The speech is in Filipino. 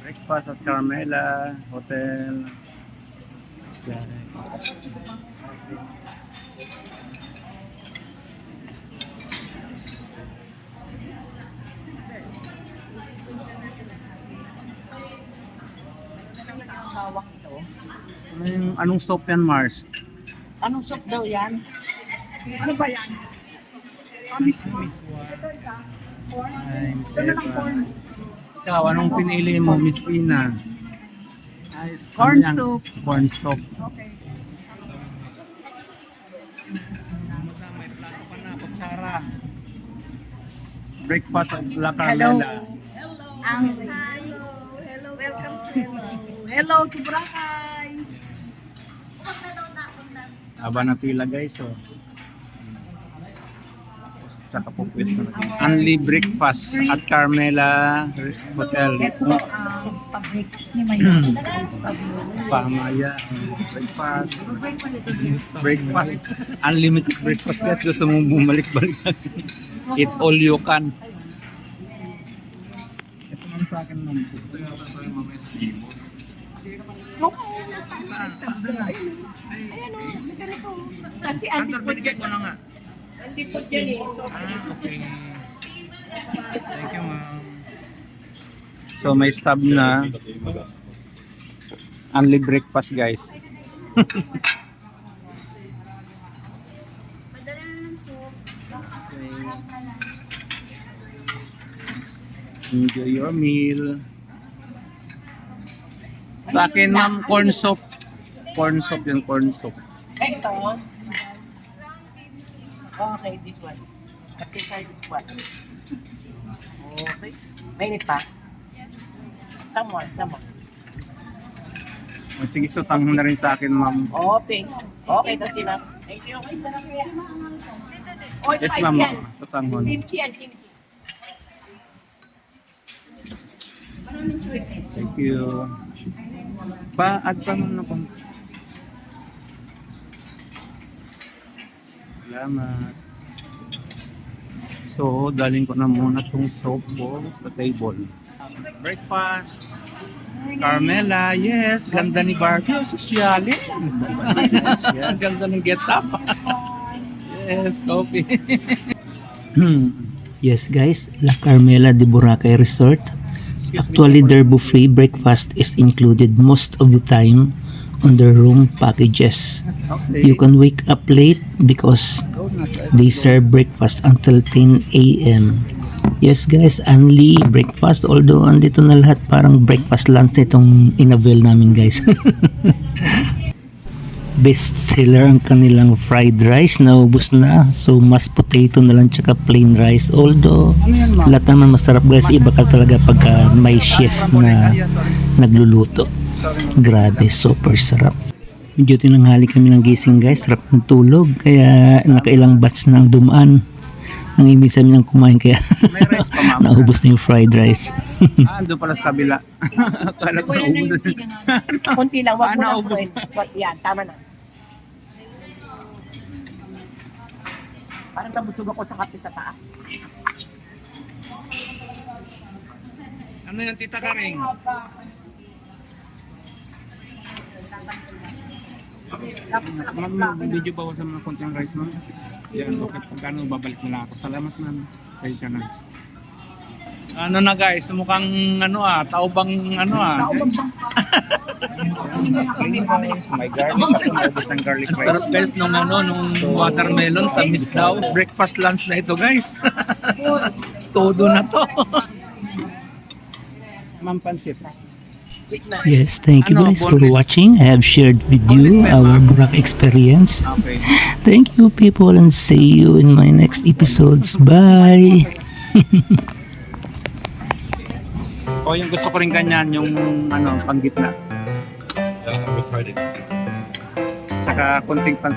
Breakfast at Carmela Hotel. Bawang ito. Anong soup yan, Mars? Anong soup daw yan? Ano ba yan? Miswa. Ikaw, anong pinili mo, Miss Pina? Corn Ano yan? soup. Corn soup. Okay. May plato ka na, kutsara. Breakfast at La Carmela. Hello. Welcome to Hello to Boracay. Aba na pila guys, oh. Tsaka po pwede na. Only breakfast at Carmela Hotel. Ito pag-breakfast ni Mayon. Kasama yan. Breakfast. Unlimited breakfast guys. Gusto mong bumalik-balik. Eat all you can. Ito naman sa akin naman po. Ito yung ako yung mamaya sa Ibo. Kasi Binigay ko na nga. andipot yan eh. So, Okay. Thank you, ma'am. So may stub na. Only breakfast, guys. Enjoy your meal. Sa akin, ma'am, corn soup. Corn soup yung corn soup. Ito. Okay, this one. At this side is what? Okay. Mainit pa? Someone. O, sige, sutang mo na rin sa akin, ma'am. Okay. Okay, that's enough. Thank you. Oh, Yes, spicy ma'am. yan. Sutang mo na. Kimchi yan, kimchi. Maraming choices. Thank you. Pa-add pa mo na po. Salamat. So, daling ko na muna itong soap ko sa table. Breakfast. Carmela, yes. Ganda ni Barbie. Sosyalin. Yes, ganda ng get up. Yes, coffee. Yes guys, La Carmela de Boracay Resort. Actually their buffet breakfast is included most of the time on their room packages. You can wake up late because they serve breakfast until 10 a.m. Yes guys, only breakfast, although andito na lahat, parang breakfast lunch na itong in-avail namin guys. Best seller ang kanilang fried rice, naubos na, so mashed potato na lang tsaka plain rice, although lahat naman masarap guys. Iba ka talaga pagka may chef na nagluluto. Grabe, super sarap. Medyo tinanghali kami ng gising guys, sarap ng tulog, kaya nakailang batch na ang dumaan. Ang imis namin ng kumain, kaya May rice pa, ma'am. naubos na yung fried rice. Doon pala sa kabila. Akala ko naubos. Kunti lang, wag mo na Naubos. Yan, tama na. Parang nabusog ako sa kape sa taas. Ano yan, Tita Karing? Ma'am, video bawasan mo ng konti ang rice, ma'am. Yan, okay. Pagkano babalik nila ako. Salamat, ma'am. Sa'yo ka na. Ano na guys, mukhang taubang rice, may garlic kasi maubos ng garlic rice. Sarap guys nung watermelon, tamis daw. Breakfast lunch na ito guys. Todo na to. Ma'am, pansit. Yes, thank you Ano, guys for bonus? watching. I have shared with you Bonus, our ma'am. Boracay experience. Okay. Thank you people and see you in my next episodes. Bye! O yung gusto ko rin ganyan, yung panggitna. Tsaka konting pansit.